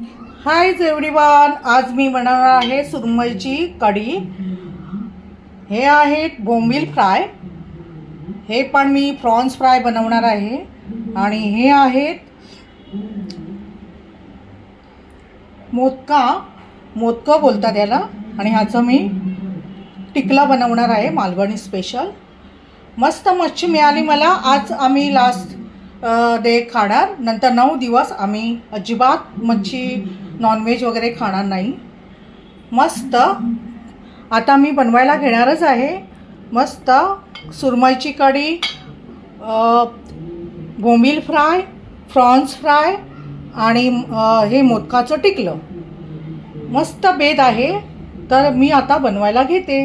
Hi everyone, आज मी बनवणार आहे सुरमईची कढी। हे आहेत बोंबील फ्राय, हे पण मी प्रॉन्स फ्राय बनवणार आहे। आणि हे आहेत मोदकं बोलतात याला, आणि ह्याचं मी टिकला बनवणार आहे, मालवणी स्पेशल। मस्त मच्छी मिळाली मला आज। आम्ही लास्ट डे खाणार, नंतर 9 दिवस आम्ही अजिबात मच्छी नॉनव्हेज वगैरे खाणार नाही। मस्त आता मी बनवायला घेणारच आहे। मस्त सुरमईची कढी, बोंबील फ्राय, प्रॉन्स फ्राय आणि हे मोदकाचं टिकलं। मस्त बेत आहे, तर मी आता बनवायला घेते।